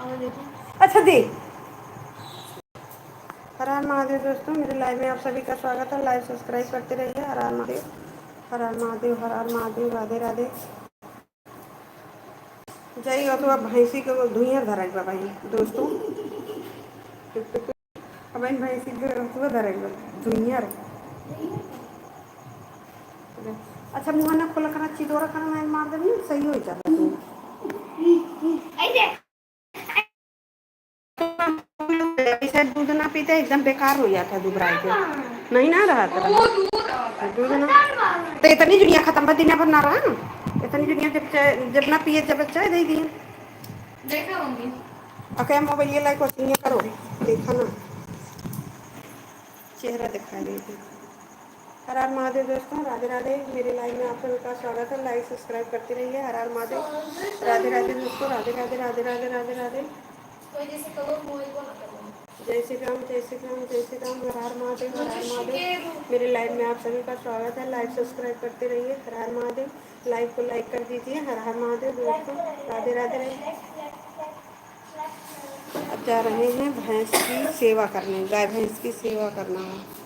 अच्छा दे। हर हर महादेव दोस्तों, मेरे लाइव में आप सभी का स्वागत है। लाइव सब्सक्राइब करते रहिए। हर हर महादेव, हर हर महादेव, हर हर महादेव, राधे राधे। जय हो तो अब भैंसी को धुइयाँ धरक बा भाई दोस्तों। अब इन भैंसी को रसुआ धरक बा धुइयाँ। अच्छा मुँह ना खोला खाना चिदोरा खाना मैं मार देनी सही हो जाता तू। ऐसे दूध ना पीते एकदम बेकार हो जाता है दुबराई के। नहीं ना रहा था दूध ना तो इतनी दुनिया खत्म कर दिन पर ना रहा ना। इतनी दुनिया जब ना पिए जब चाय दे दिए। देखा होंगी ओके मोबाइल ये लाइक क्वेश्चन करो देखा ना चेहरा दिखा रही थी। हर हर महादेव दोस्तों, राधे राधे। मेरे लाइव में आप सभी का स्वागत है। लाइक सब्सक्राइब करते रहिए। हर हर महादेव, राधे राधे दोस्तों, राधे राधे राधे राधे राधे राधे। जय श्री राम, जय श्री राम, जय श्री राम। हर हर महादेव, हर हर महादेव। मेरे लाइव में आप सभी का स्वागत है। लाइक सब्सक्राइब करते रहिए। हर हर महादेव। लाइव को लाइक कर दीजिए। हर हर महादेव दोस्तों, राधे राधे राधे। अब जा रहे हैं भैंस की सेवा करने, गाय भैंस की सेवा करना है।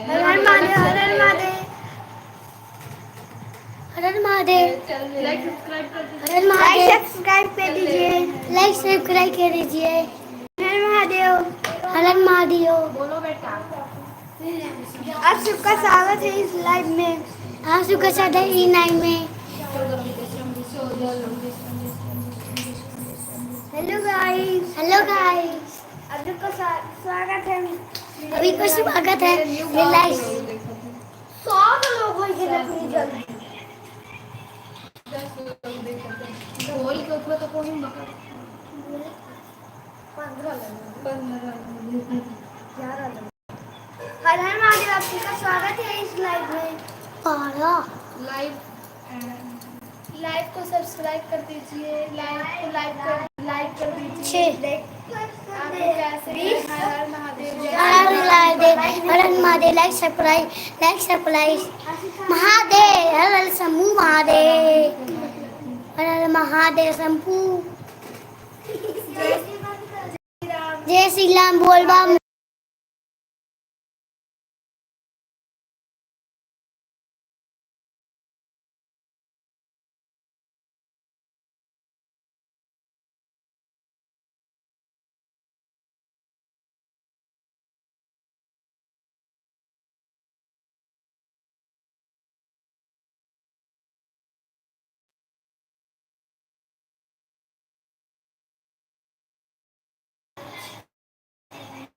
हर हर महादेव, हर हर महादेव, हर हर महादेव। लाइक सब्सक्राइब कर दीजिए। हर हर महादेव, लाइक सब्सक्राइब कर दीजिए। लाइक सब्सक्राइब कर दीजिए। हर हर महादेव, हर हर महादेव। बोलो बेटा। आप सबका स्वागत है इस लाइव में। आप सबका स्वागत है इस लाइव में। Hello guys, hello guys. आप सबका स्वागत है। अभी का स्वागत है ये लाइव। 100 लोग हो गए जल्दी जल्दी। बोल के ऊपर तो कोई मकर 15 हर हर महादेव। आप सबका स्वागत है इस लाइव में। पारा लाइव लाइव को सब्सक्राइब कर दीजिए। लाइव को लाइक कर दीजिए। आपको कैसे हर हर महादेव, हर हर महादेव। Like subscribe Mahadev. हर हर शंभू महादेव, हर हर महादेव शंभू। जय श्री राम बोल बम।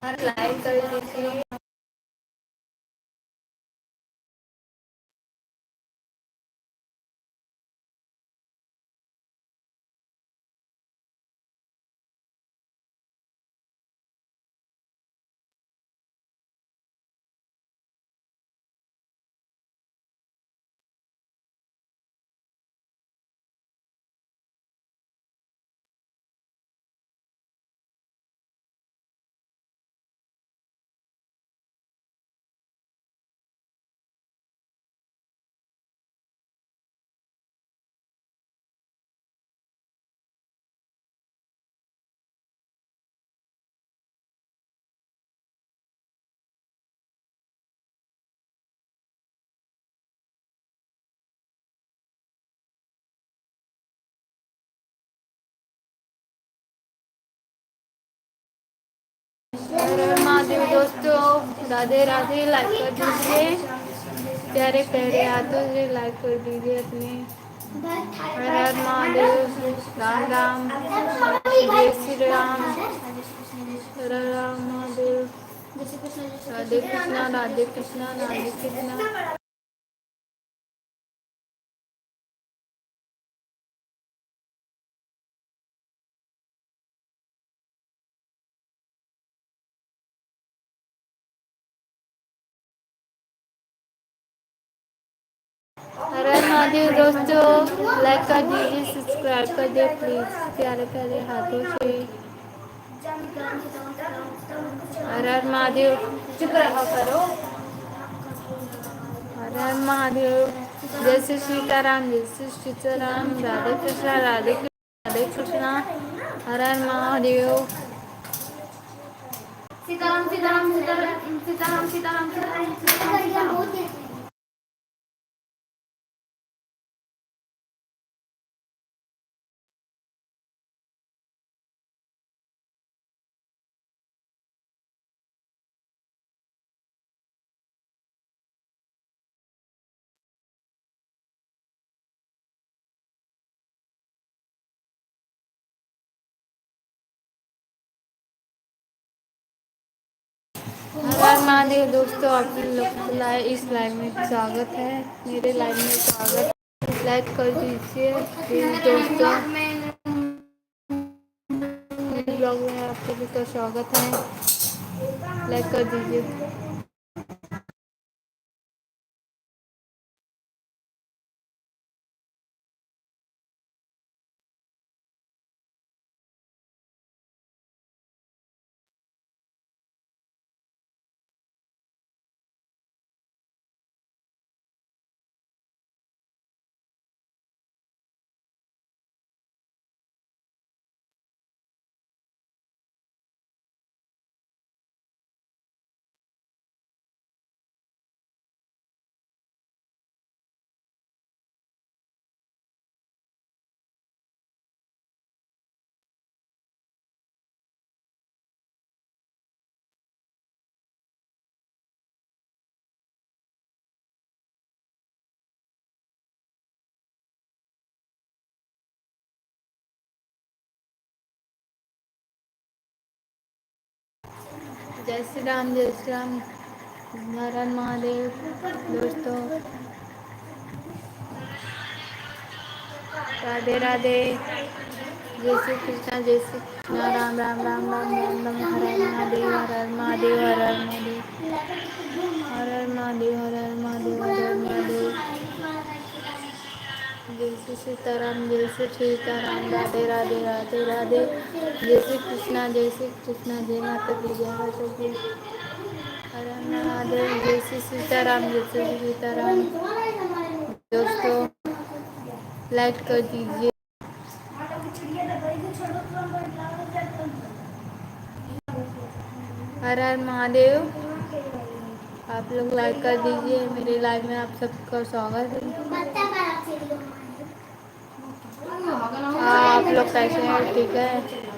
हर लाइक कर दीजिए। हर हर महादेव दोस्तों, राधे राधे। लाइक कर दीजिए, प्यारे प्यारे हाथों से लाइक कर दीजिए अपने। हर हर महादेव, राम राम, जय श्री राम, हर हर राम महादेव, राधे कृष्णा राधे कृष्णा राधे कृष्णा। हर हर महादेव दोस्तों, लाइक कर दीजिए, सब्सक्राइब कर दे प्लीज, प्यारे प्यारे हाथों से। हर हर महादेव, चुप रहा करो। हर हर महादेव, जय श्री सीताराम, जय श्री सीताराम, राधे कृष्णा राधे कृष्णा राधे कृष्णा। हर हर महादेव। सीताराम सीताराम सीताराम सीताराम सीताराम सीताराम सीताराम। हर हर महादेव दोस्तों, आप लोग को इस लाइव में स्वागत है, मेरे लाइव में स्वागत। लाइक कर दीजिए प्लीज दोस्तों, मेरे ब्लॉग में आप सभी का स्वागत है, लाइक कर दीजिए। जय श्री राम जय श्री राम, हर हर महादेव दोस्तों, राधे राधे, जय श्री कृष्णा जय श्री कृष्णा, राम राम राम राम राम राम, हर हर महादेव हर हर महादेव हर हर महादेव, हर हर महादेव हर हर महादेव हर हर महादेव, जय श्री सीताराम जय श्री सीताराम, राधे राधे राधे राधे, जय श्री कृष्णा जय माता दी, जय माता दी। हर हर महादेव, जय श्री सीताराम जय श्री सीताराम दोस्तों, लाइक कर दीजिए। हर हर महादेव, आप लोग लाइक कर दीजिए, मेरे लाइव में आप सबका स्वागत है। हाँ, आप लोग कैसे हैं, ठीक है।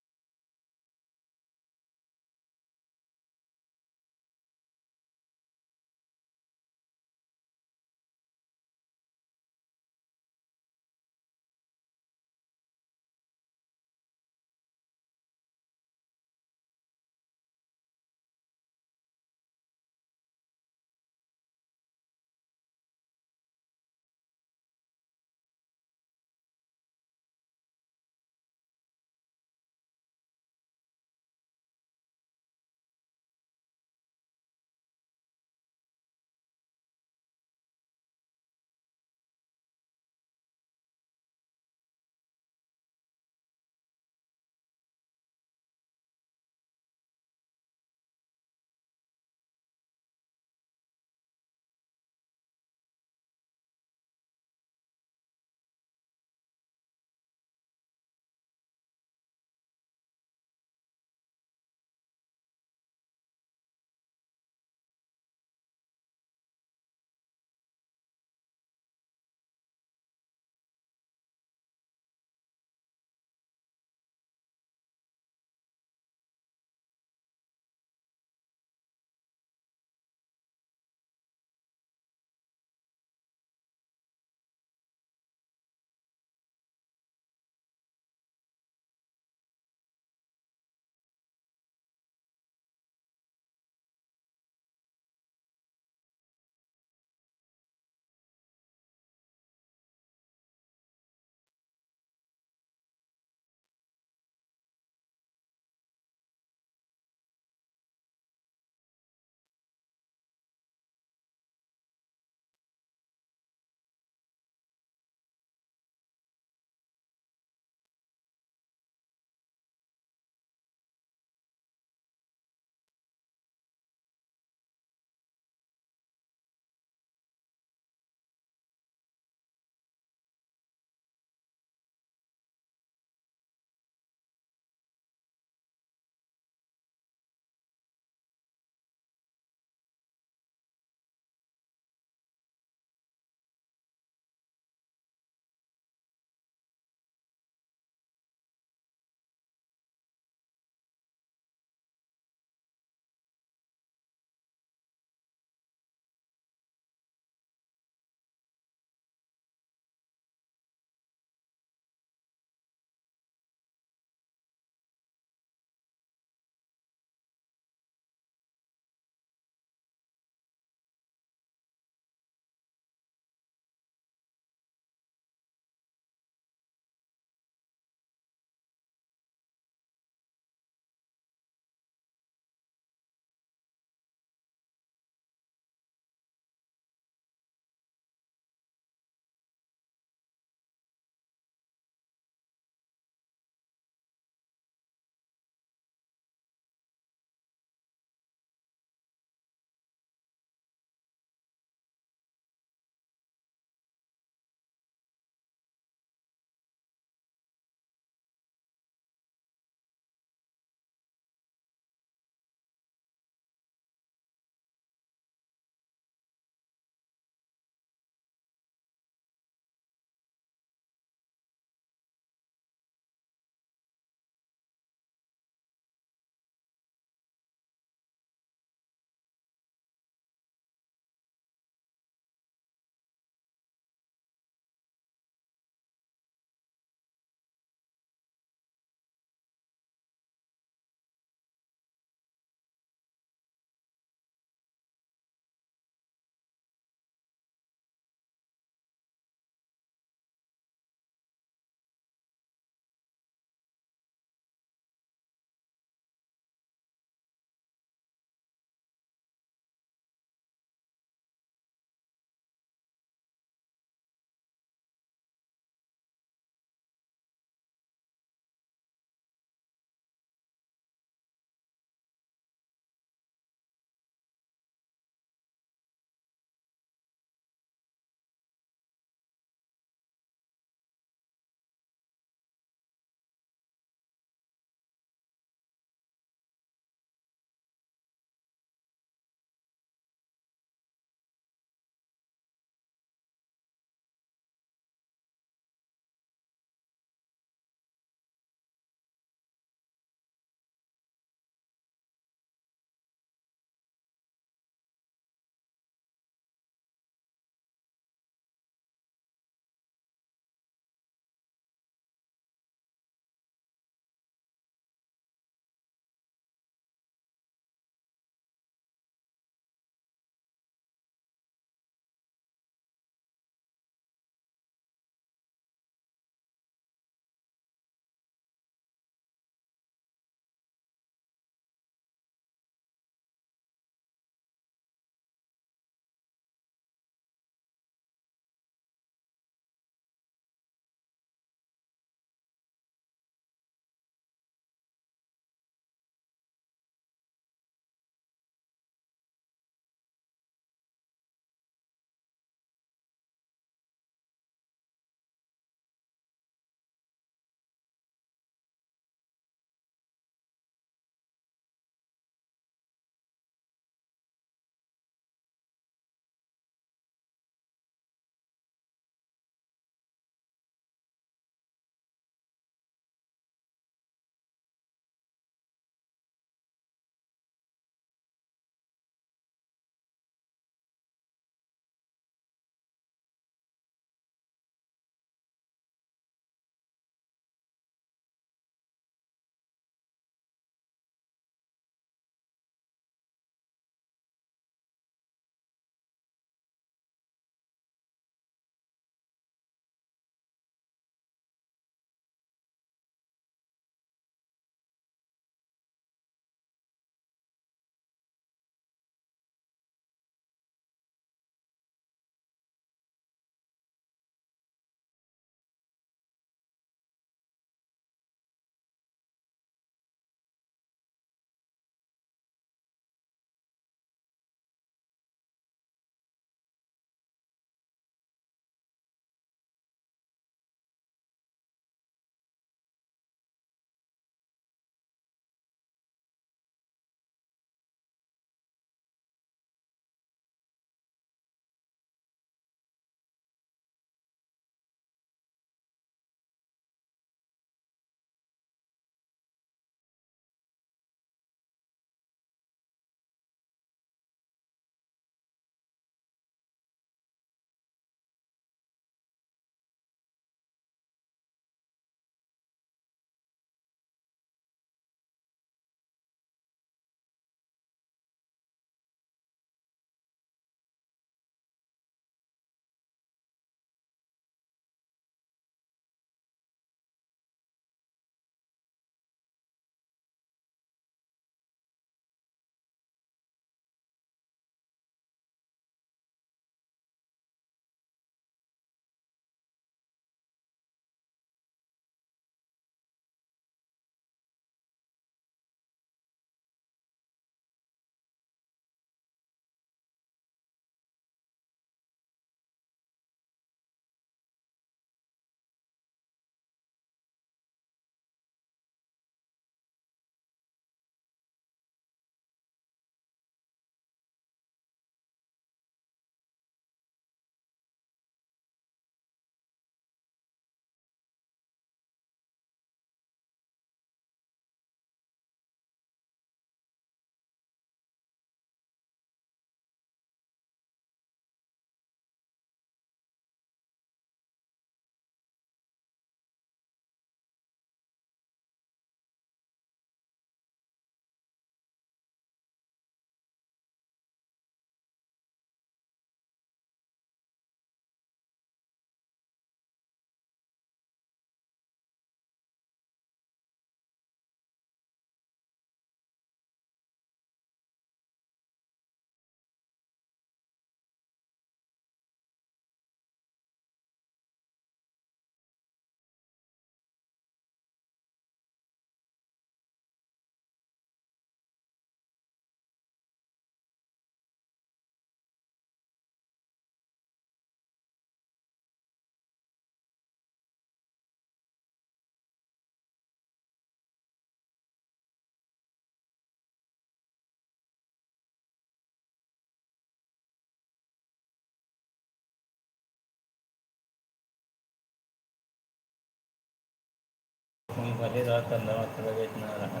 आधी रात अंदर मात्र बेचना रहा।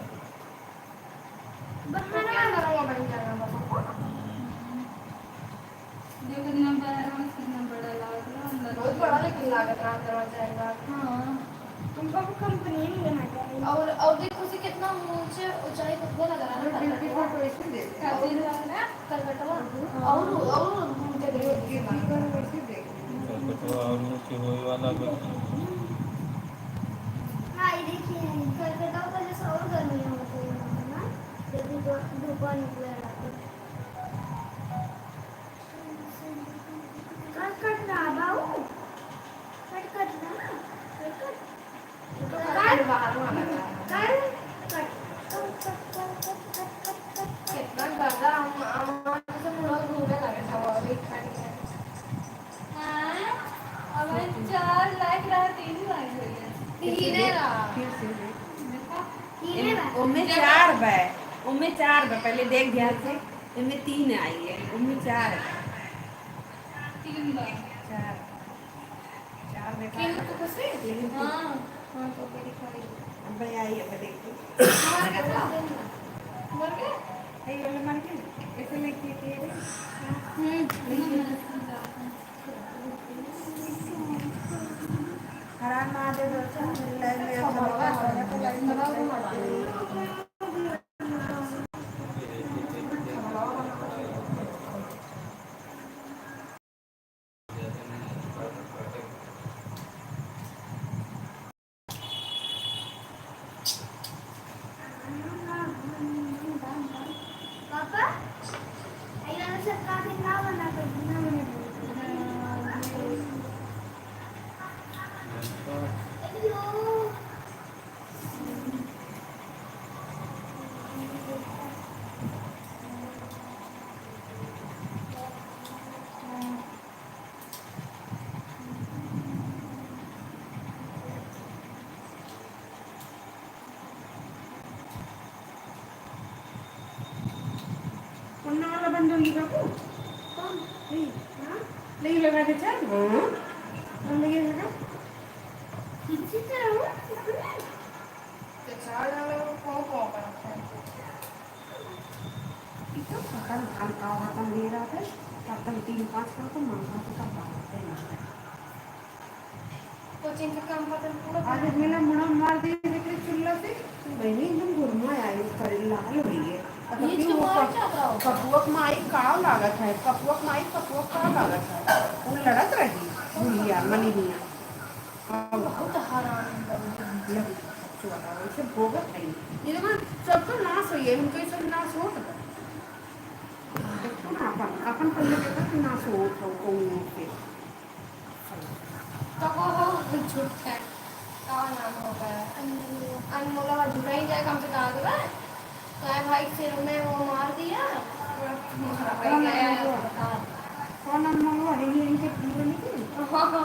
जो कितना बड़ा लग रहा है बहुत बड़ा लेकिन लागत रहा दरवाजा। हाँ तुमको भी कंपनी नहीं लेना चाहिए। और देखो से कितना ऊंचे ऊंचाई कितना लग रहा है ना करकटवा और तो और ऊँची हुई वाला कुछ हाँ ये देखिए करकटवा का जैसा और गर्मी होता है ना यदि धूप निकलेगा तो कट रहा बाबू कट रहा कट बाहर में लगा कितना ज्यादा हम से मुड़ा घूमने लगे था वो अभी अब 4 लाख रहा 3 लाख हो गया तीने उनमें 4 बे उनमें 4 बे पहले देख ध्यान से इनमें 3 आई है उनमें 4 है 3 बार 4 में तीन तो कैसे हाँ हाँ तो मेरी खाई अब आई है देखो मर गए ये वाला मार के ऐसे लेके थे हराम महादेव दर्शन लाइव में पापा अइला सरकार के ना बना कर ना बने उन्ना वाला बंद होगी बाबू कौन नहीं हां नहीं लगा दे चल हां बंद लगे लगा किसी तरह हो तो चार डालो को पर itu kan angkawatan dira teh kadang 3-4 kali tuh mangga kita banget deh coaching का काम पता पूरा आज मेरा मुड़ा मार दिए लेकिन चुल्ला से मैंने एकदम गुरमा आई कर लाल हुई है ये तो मार क्या था कपुअक माई काव लागत है कपुअक माई कपुअक काव लागत है वो लड़त रही भूलिया मनीलिया बहुत हराम लग चुका उसे भोगत है ये देखो सबका नाश हुई है उनका सब नाश हो सकता देखो ना अपन पहले देखा कि नाश हो तो कौन के तो वो झूठ है का नाम होगा अनमोला झूठा ही जाए कम से कहा तो है भाई सिर में वो मार दिया कौन मंगवा है ये इनके पूरे नहीं हाँ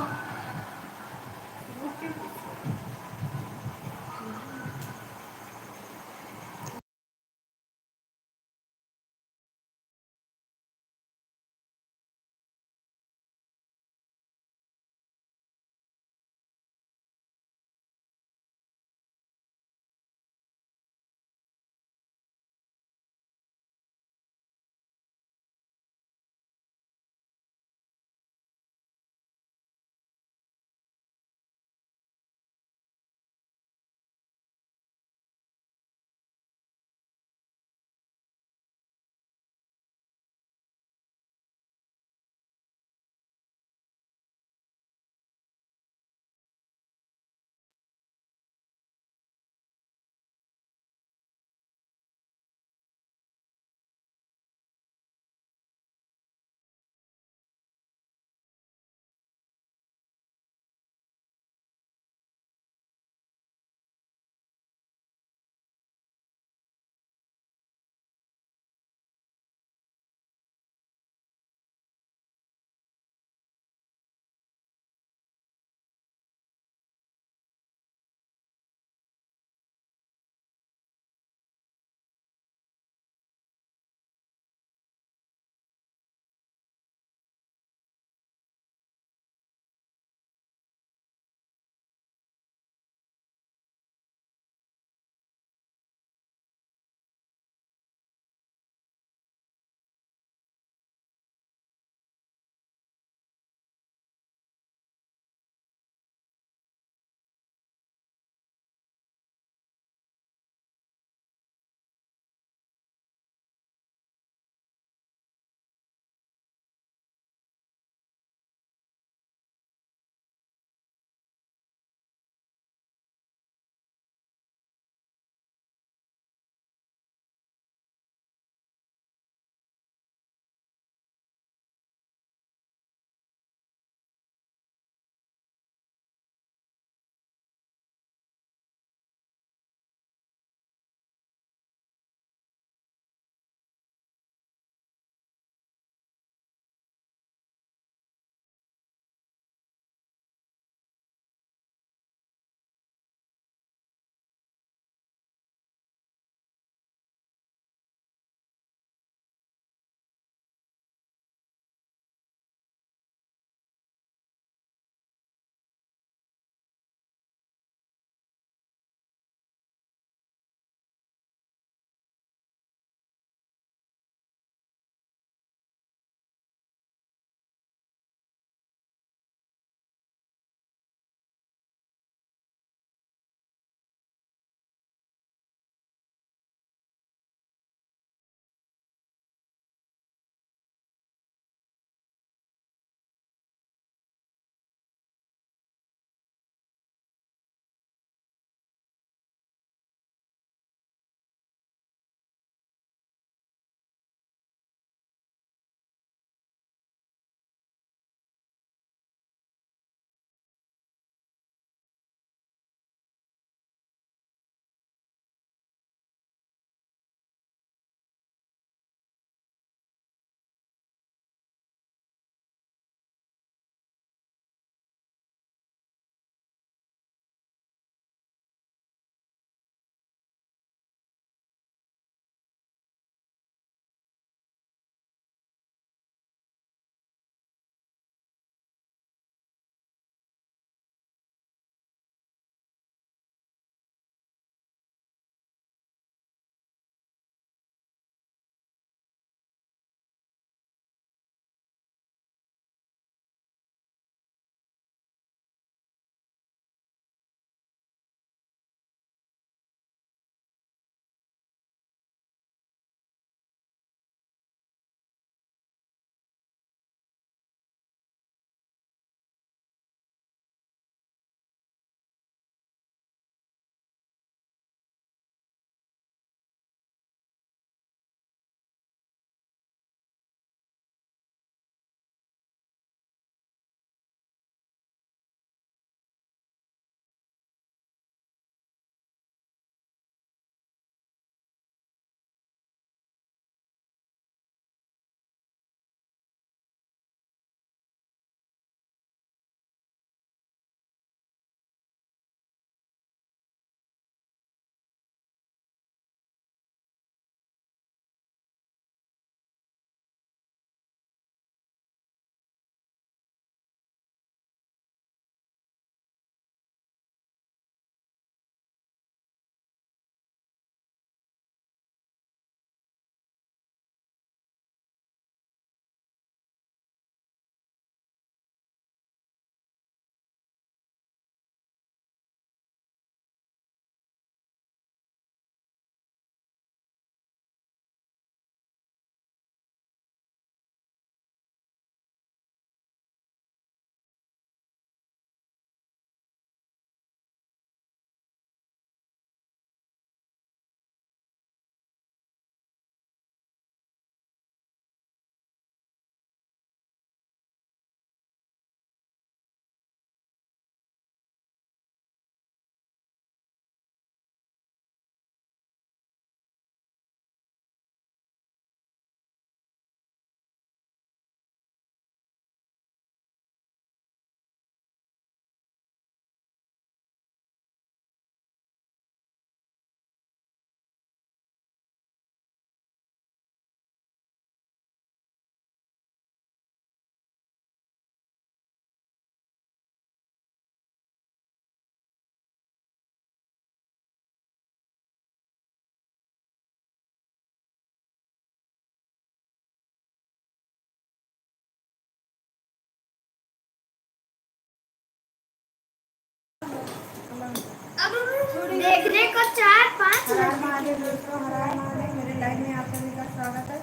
देखने को 4-5 हर हर महादेव दोस्तों, हर हर महादेव। मेरे लाइव में आप सभी का स्वागत है।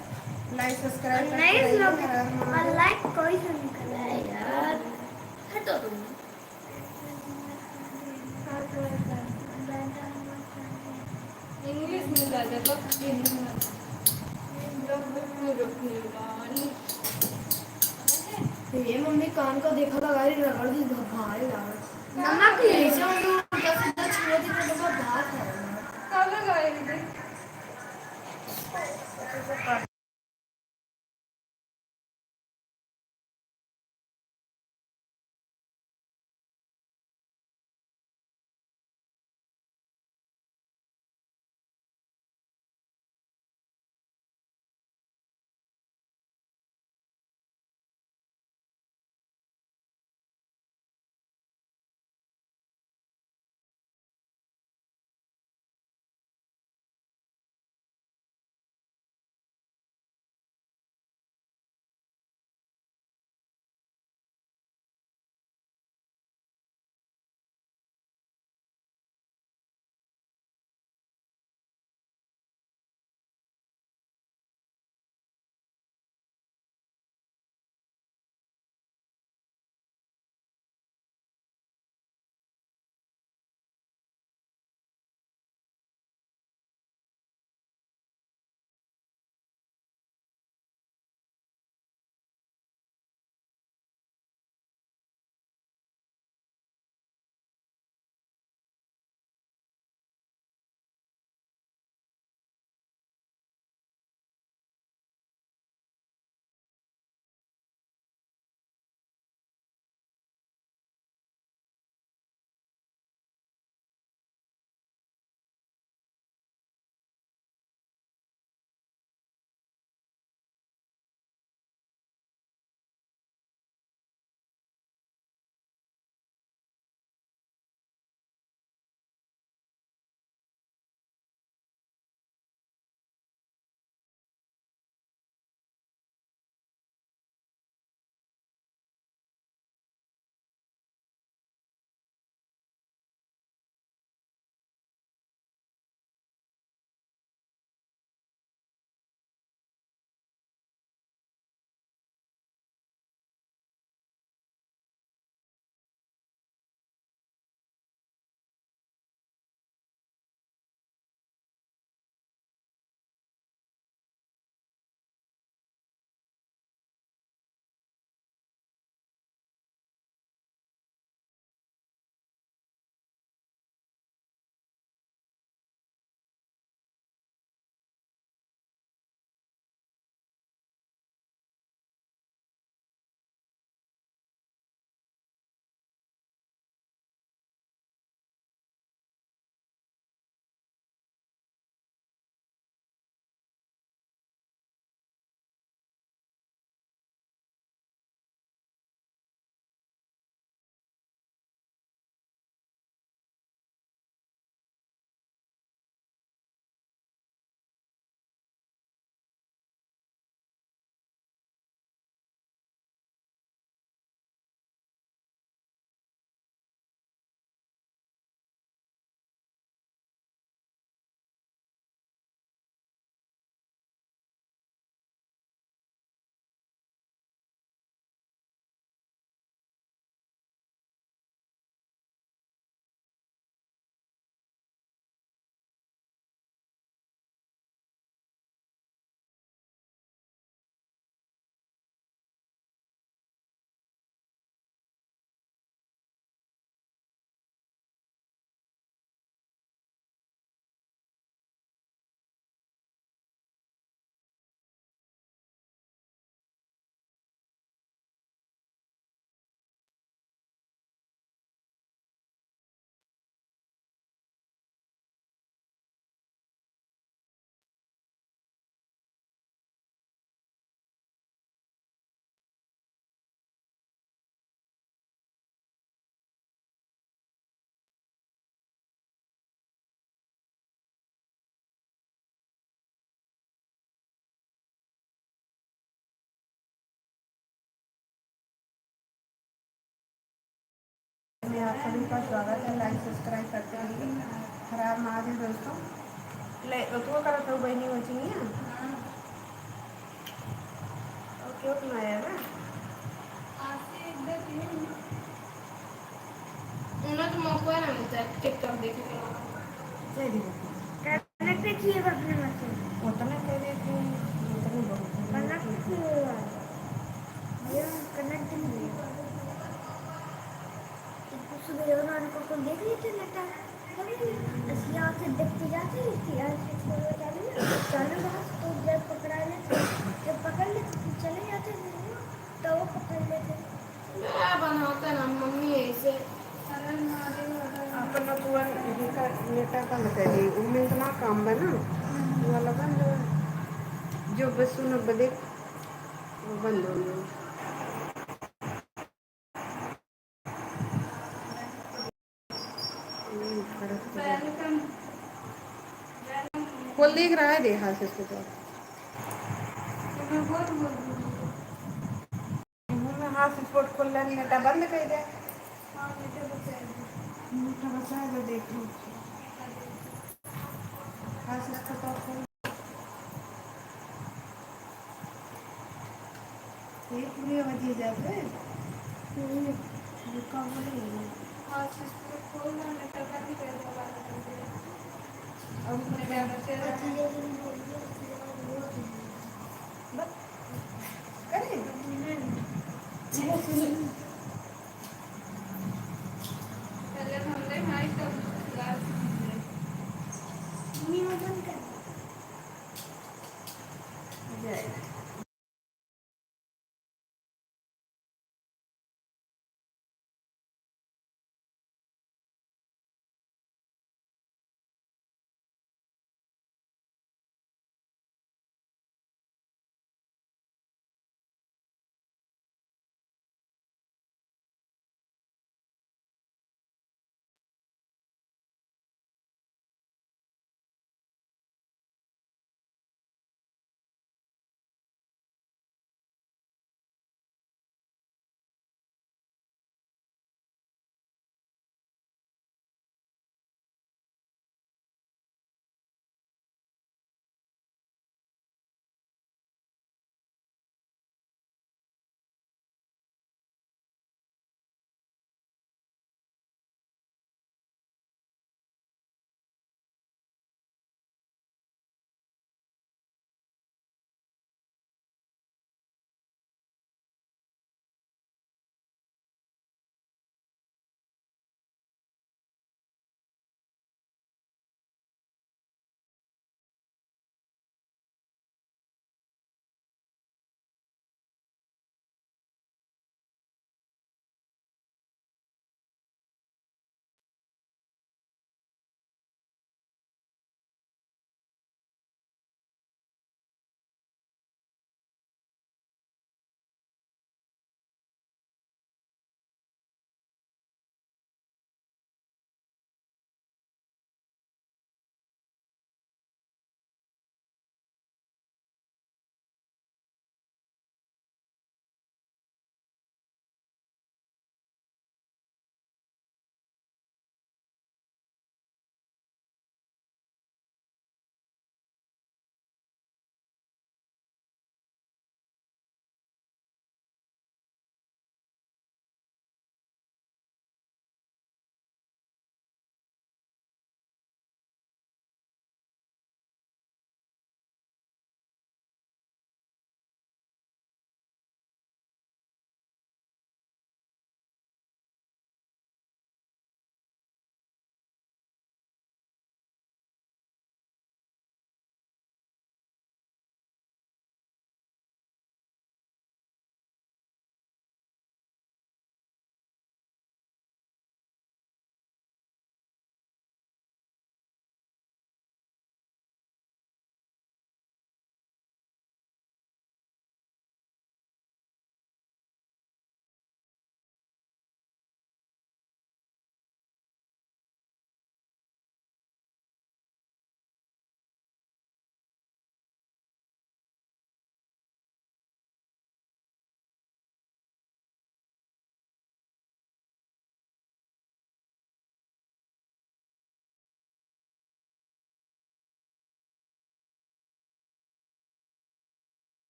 लाइक सब्सक्राइब करते नहीं रहिए। लोग हर हर महादेव। लाइक कोई नहीं कर रहा है यार। हटो तुम। इंग्लिश में ज़्यादा वक्त नहीं ये मम्मी कान का देखा था गाड़ी रगड़ दी भाई यार। नमक ले से उनको 10 छुए थे तो भात है। काला गाड़ी सभी का स्वागत है, लाइक सब्सक्राइब करते रहिए। हर हर महादेव दोस्तों। ले तो करत हो बहनी बची है और क्यों बनाया ना उन्हें तो मौका ना मिलता है टिकटॉक देखने का। जय दी कनेक्ट किए अपने मशीन उतना कह देती हूँ उतनी बहुत कनेक्ट किए ये कनेक्ट नहीं है सुबह उन्होंने को देख ली थी नेटा यहाँ से देखते जाते चालू रहा तो जब पकड़ा लेते जब पकड़ लेते तो चले जाते तो वो पकड़ लेते मैं बनाता ना मम्मी ऐसे अपना तुआ नेटा का लगा दी उनमें इतना काम है ना वो वाला बंद हो जो बस सुन बदे वो बंद हो गया खोल देख रहा है देखा से इसको तो में हाथ से स्पोर्ट खोल लेने नेटा बंद कर दे नेटा बचा है देख लो हाथ से इसको तो खोल ये पूरी वजह जाते रुका बोले करें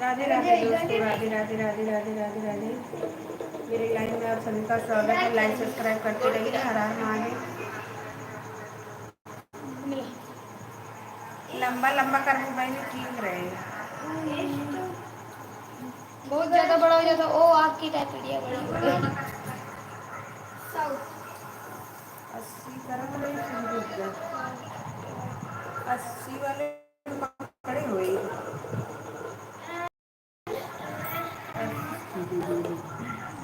राधे राधे दोस्तों, राधे राधे राधे राधे राधे राधे। मेरे लाइव में आप सभी का स्वागत है। लाइक सब्सक्राइब करते रहिए। हर हर महादेव। लंबा लंबा कर मोबाइल में ठीक रहेगा। बहुत ज्यादा बड़ा हो जाता। ओ आपकी टाइप वीडियो बड़ी हो गई। 80 करम नहीं शुरू हो गया। 80 वाले खड़े हुए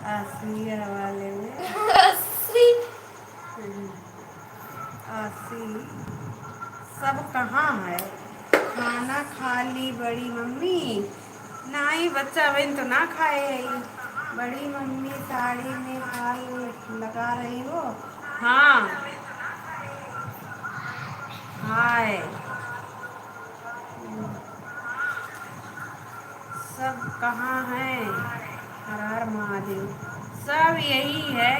80 वाले में 80 सब कहाँ है? खाना खा ली बड़ी मम्मी। ना ही बच्चा बहन तो ना खाए है ही। बड़ी मम्मी साड़ी में हाल लगा रही हो। हाँ हाय सब कहाँ हैं? हर हर महादेव। सब यही है।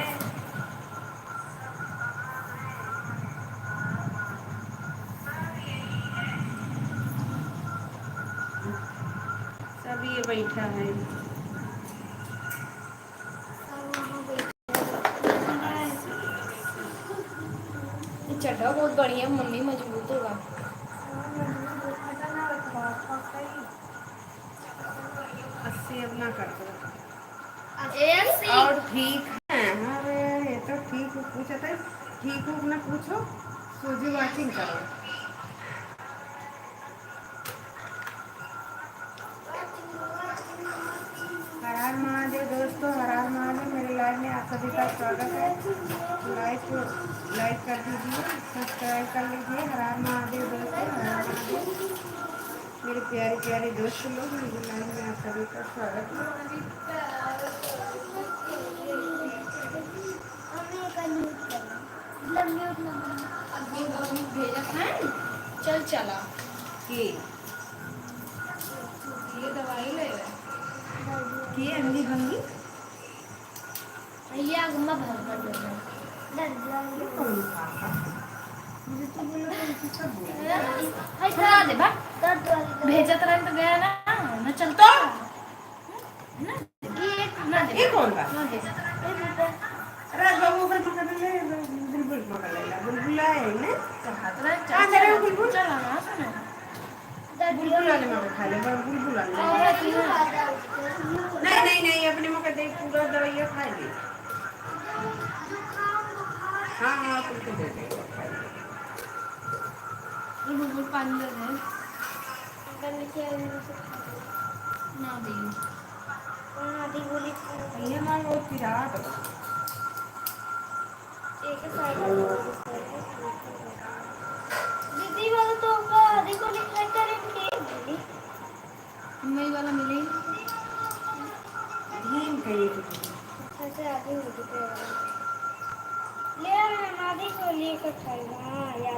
सब ये बैठा है। चड्ढा बहुत बढ़िया मम्मी, मजबूत होगा। अस्सी अपना कर दो। 80 और ठीक है? अरे ये तो ठीक हो पूछा था। ठीक हो ना पूछो। सूजी वाचिंग करो। हर हर महादेव दोस्तों, हर हर महादेव। मेरे लाइव में आप सभी का स्वागत है। लाइक कर दीजिए, सब्सक्राइब कर लीजिए। हर हर महादेव दोस्तों, हर हर महादेव। मेरे प्यारे प्यारे दोस्त लोग, मेरे लाइव में आप सभी का स्वागत है। चल चला कि ये दवाई ले अंधी भंगी भैया गुम्मा भर कर देना। कौन खाता? मुझे तो बोला था कि सब बोला। खुला दे बा भेजा तरह तो गया ना न चलता ना ये कौन बा? ना दे राज बाबू पर पकड़ ले। बुलबुल पकड़ ले। बुलबुल आए ने चाहत रहे कहाँ जा रहे हो बुलबुल? चला ना सुने बुलबुल वाले मगर खा ले। बुलबुल वाले नहीं नहीं नहीं, अपने मगर दे पूरा दवाइयाँ खा ले। हाँ हाँ तुमको दे दे। बुलबुल पानी दे दे ना दी ये मांगो पिरात। दीदी वाला तो आधी को लिखा करेंगे मम्मी वाला मिले धीम कहीं तो ऐसे आधी हो चुके ले आधी को लेकर खाना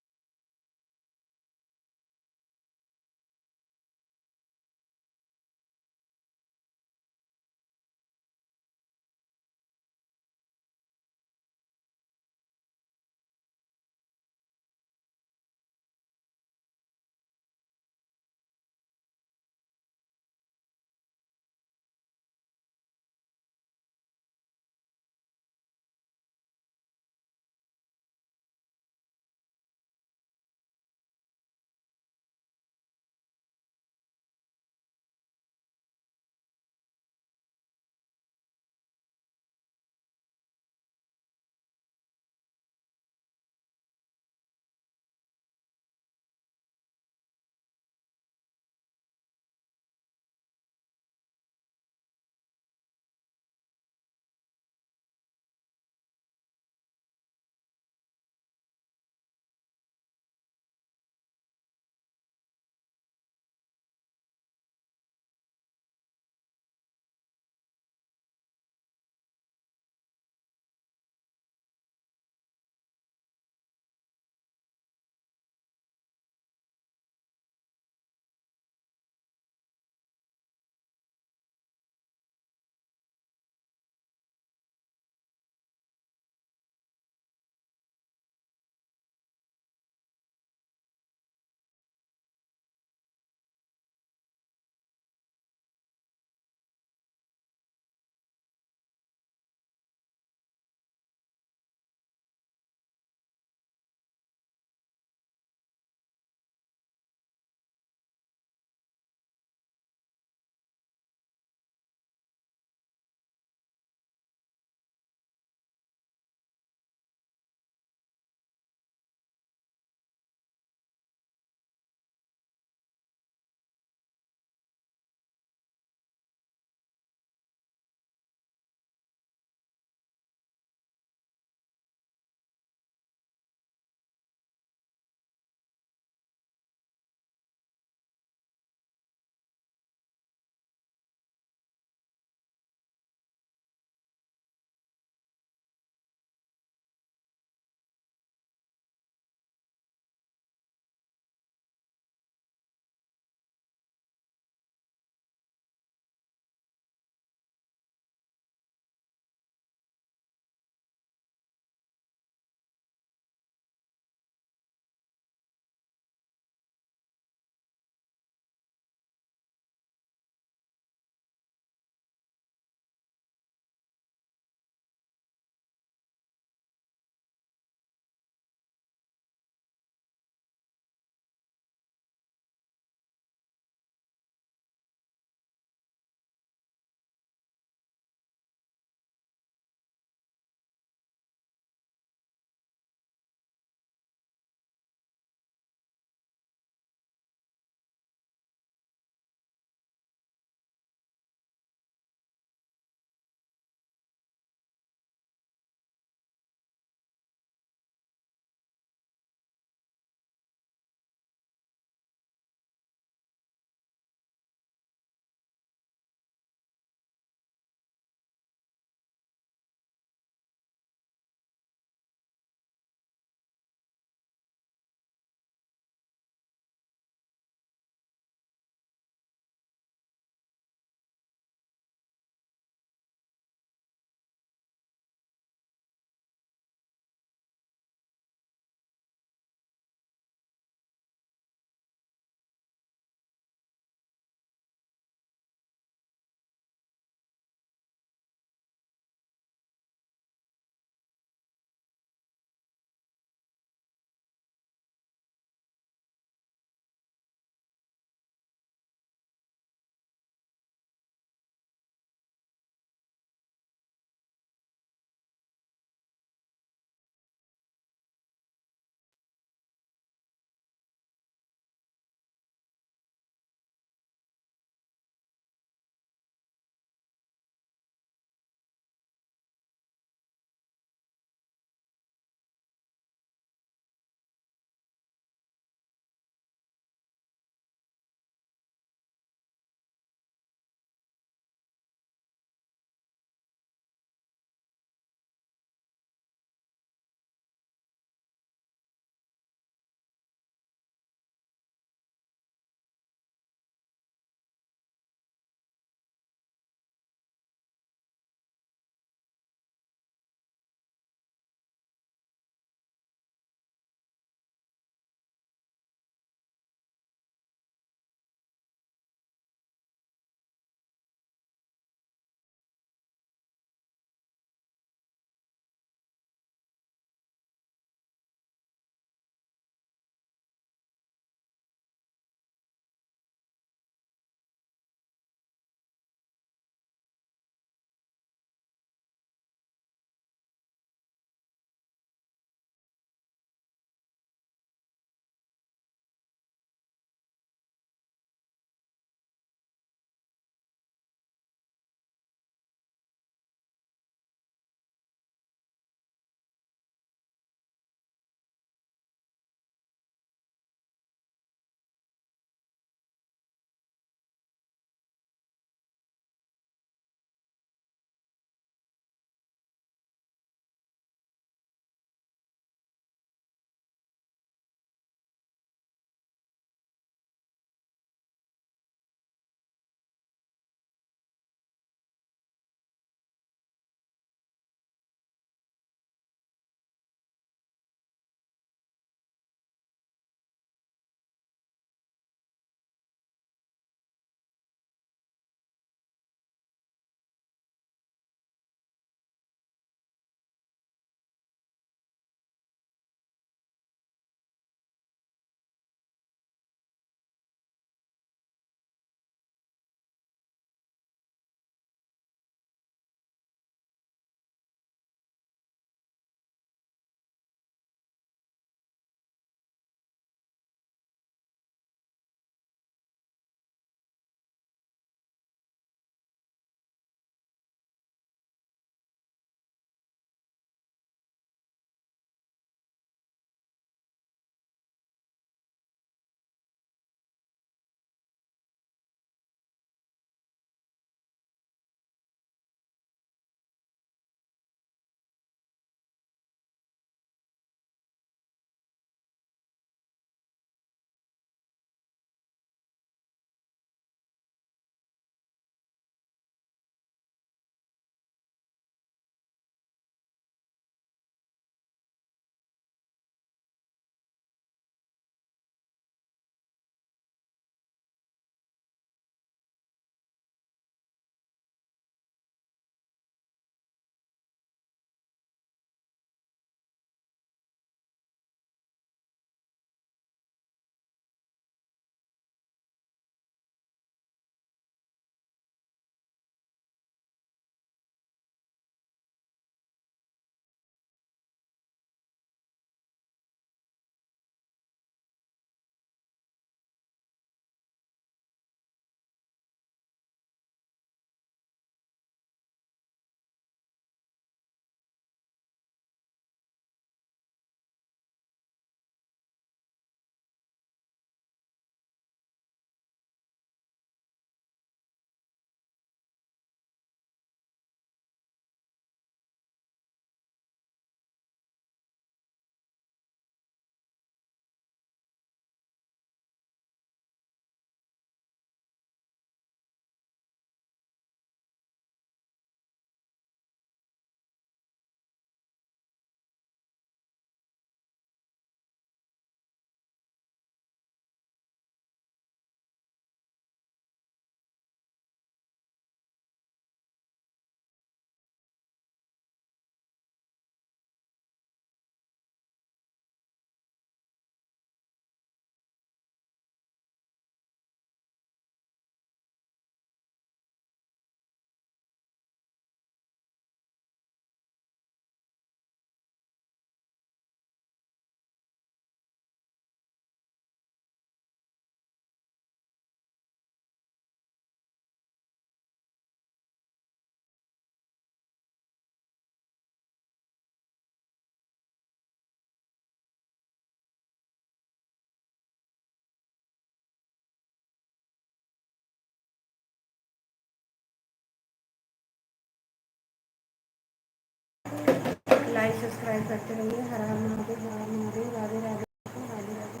सब्सक्राइब करते रहिए। हर हर महादेव, हर हर महादेव, राधे राधे, राधे राधे।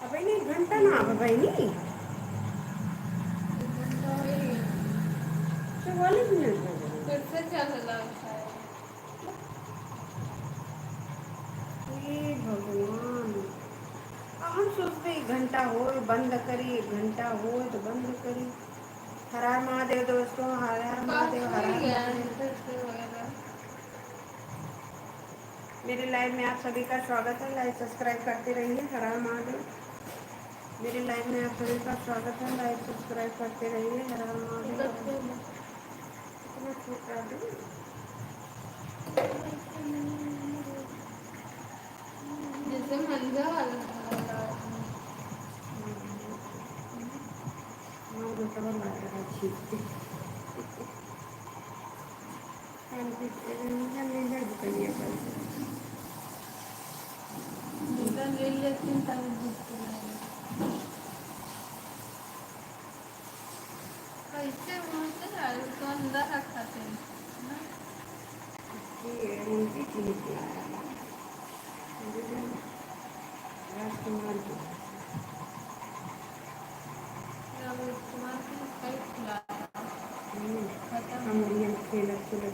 अब नहीं घंटा ना अब भाई नहीं 44 मिनट हो गए। फिर से चल रहा है। हे भगवान, हम सोचते एक घंटा हो बंद करी, एक घंटा हो तो बंद करी। हर हर महादेव दोस्तों, हर हर महादेव, हर हर महादेव। मेरे लाइव में आप सभी का स्वागत है। लाइव सब्सक्राइब करते रहिए। हर हर महादेव। मेरे लाइव में आप सभी का स्वागत है। लाइव सब्सक्राइब करते रहिए। हर हर महादेव। इतना छोटा दूँ? जैसे मंजा वाला ले लेती हूँ तब कैसे बोलते हैं तो अंदर रखाते हैं ना। अब तुम्हारे कई खिला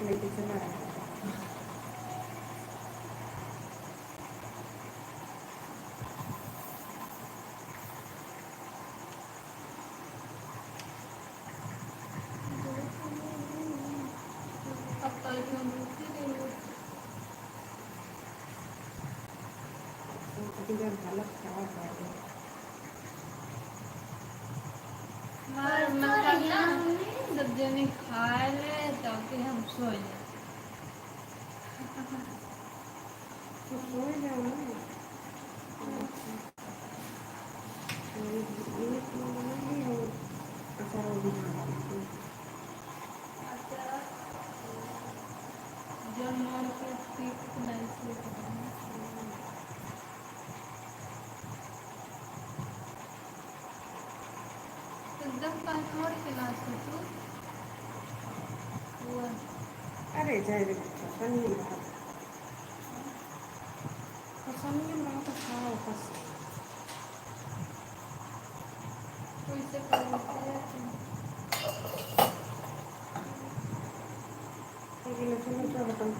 लेके चला रहा है। अब कल क्यों दूसरी दिन सब जने खा ले ताकि हम सो जाए। तो सो जाओ ना। जब मोर के पीठ नहीं से एकदम कंट्रोल के ना सोचो वो अरे जय रे बच्चा, संयम रहा तो संयम रहा तो खाओ बस। कोई से करते हैं लेकिन इसमें क्या बताऊँ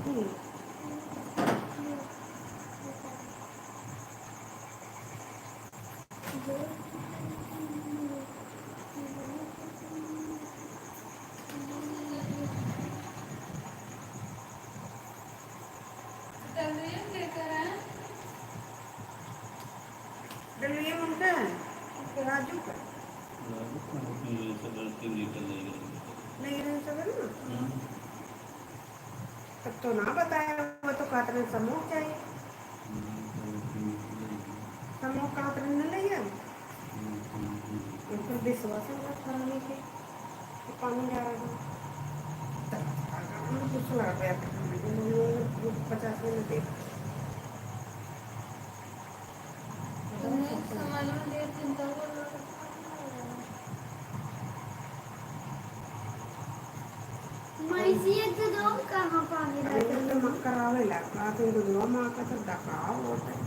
डलिए उनका राजू का नहीं रह सके ना। तब तो ना बताया, वो तो कातरे समूह चाहिए। समूह कातरे न ले गया फिर विश्वास कराने के पानी जा रहा था कुछ लगा 50 मिनट दे कहाँ पानी करावे लगा तो दुआ माँ का तो डकाव होता है।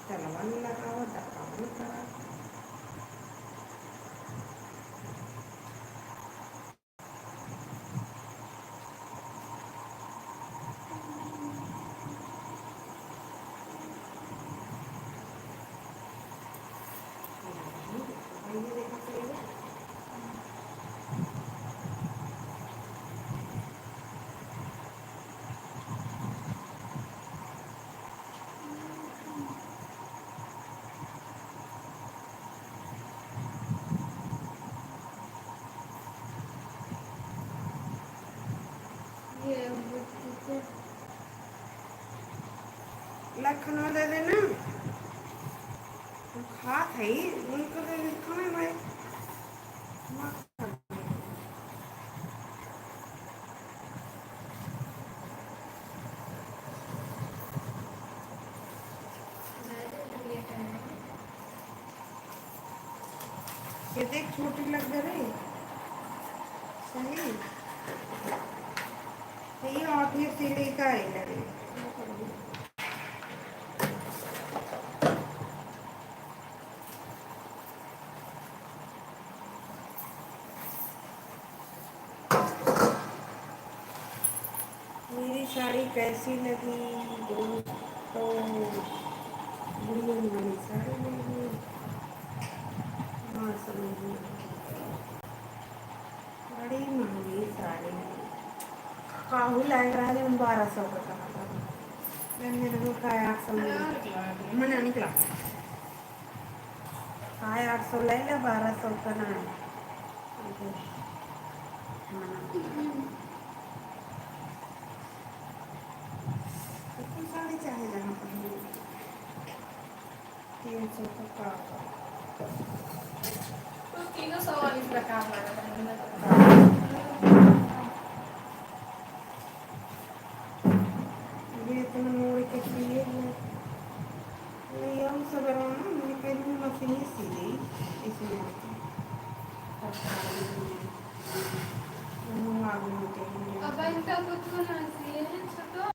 चलवा नहीं लगा डकाव नहीं करा। लखनऊ दे देना खा थी उनको दे खाए भाई ये देख छोटी लग रही सही ये और फिर सिले का ही लगे मेरी साड़ी कैसी लगी दोस्तों बड़ी हमारी साड़ी लगी हाँ समझ में बड़ी महंगी साड़ी काहू लग रहा है 1200 का कहा था मैंने तो का 800 मैंने निकला काय 800 ले ले 1200 का ना कितनी साड़ी चाहिए जहाँ पर 300 का तो 340 का हमारा वेतन मोड़ के लिए हम सब ना मैंने कहीं मशीन सी दी इसमें अब इनका कुछ ना चाहिए छोटो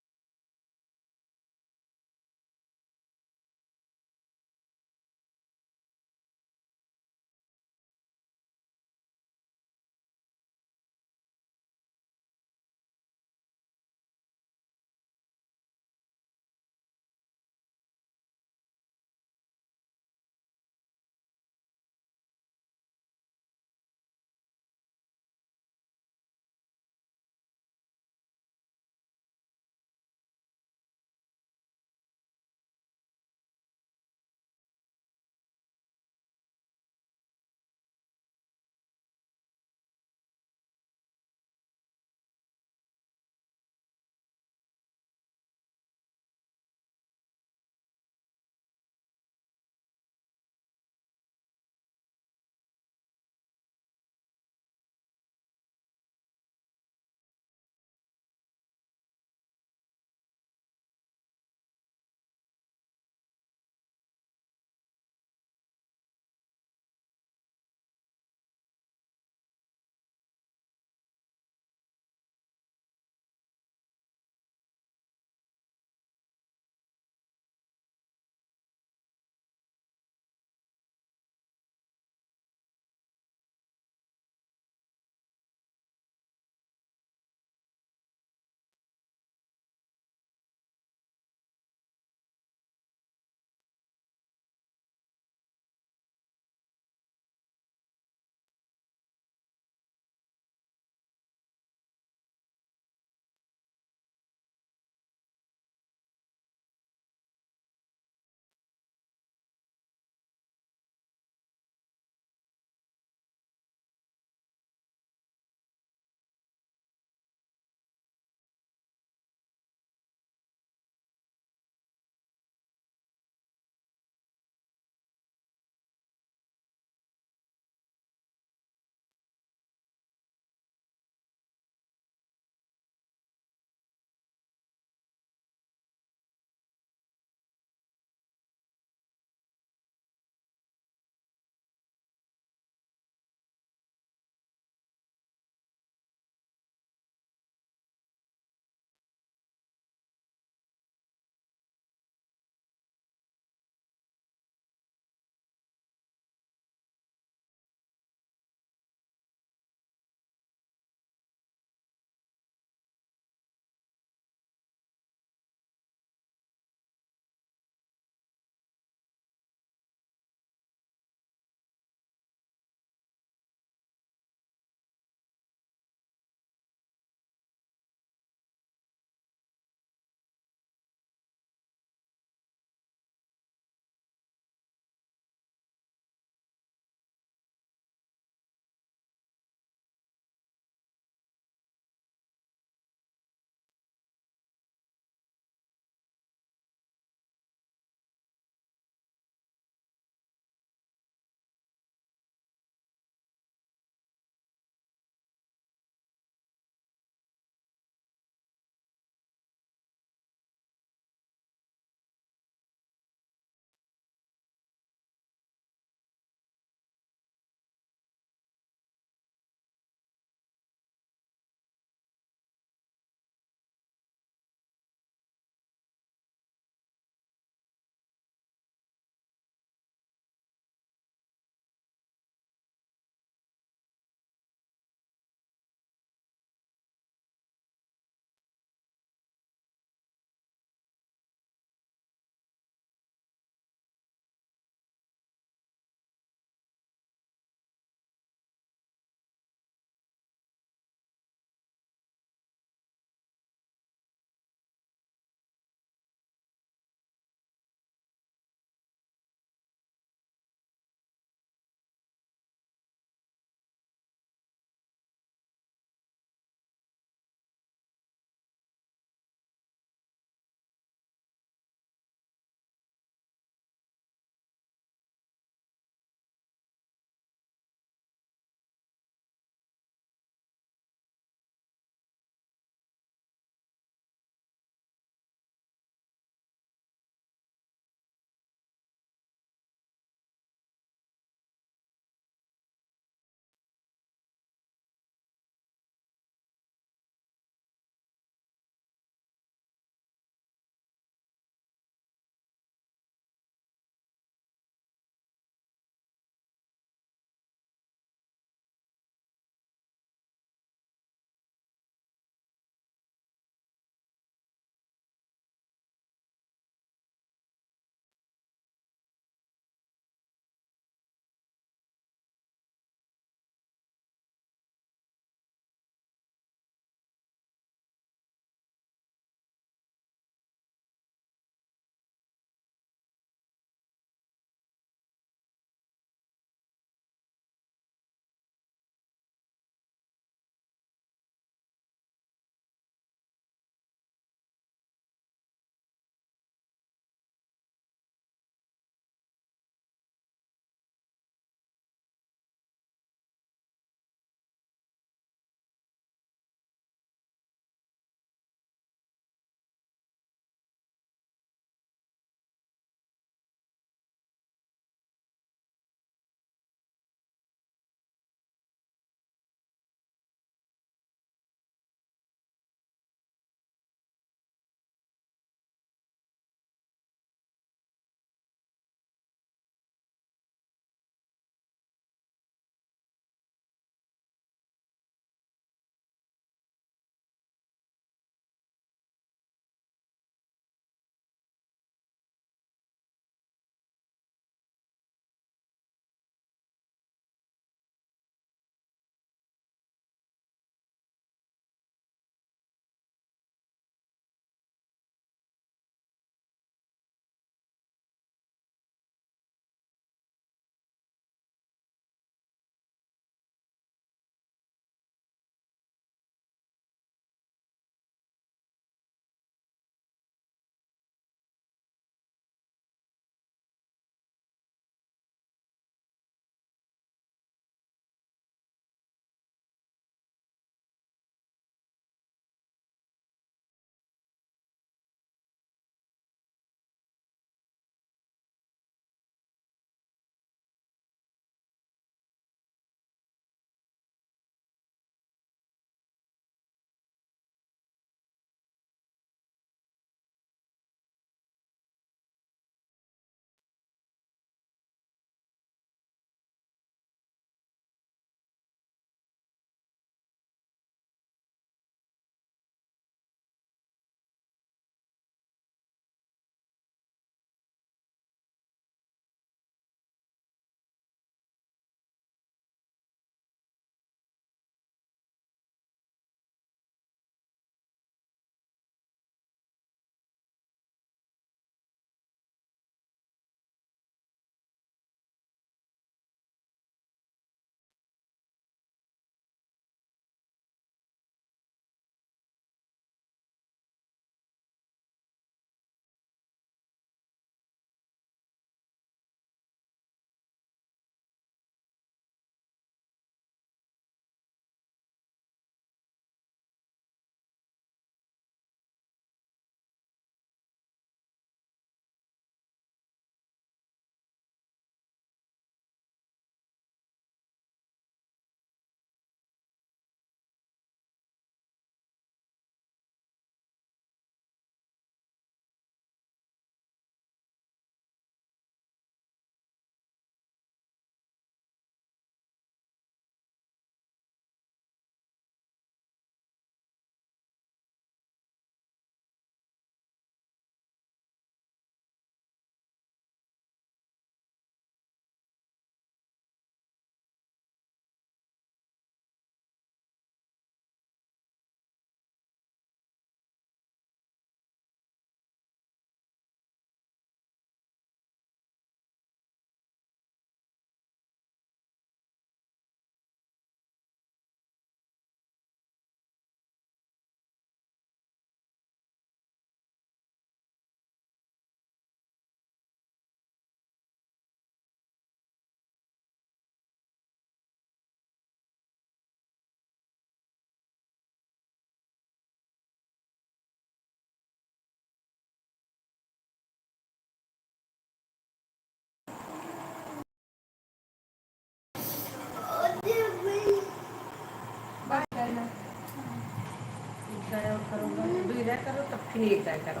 पिकनिक जाए करो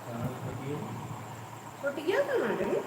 कहाँ छोटी है? छोटी क्या करना करी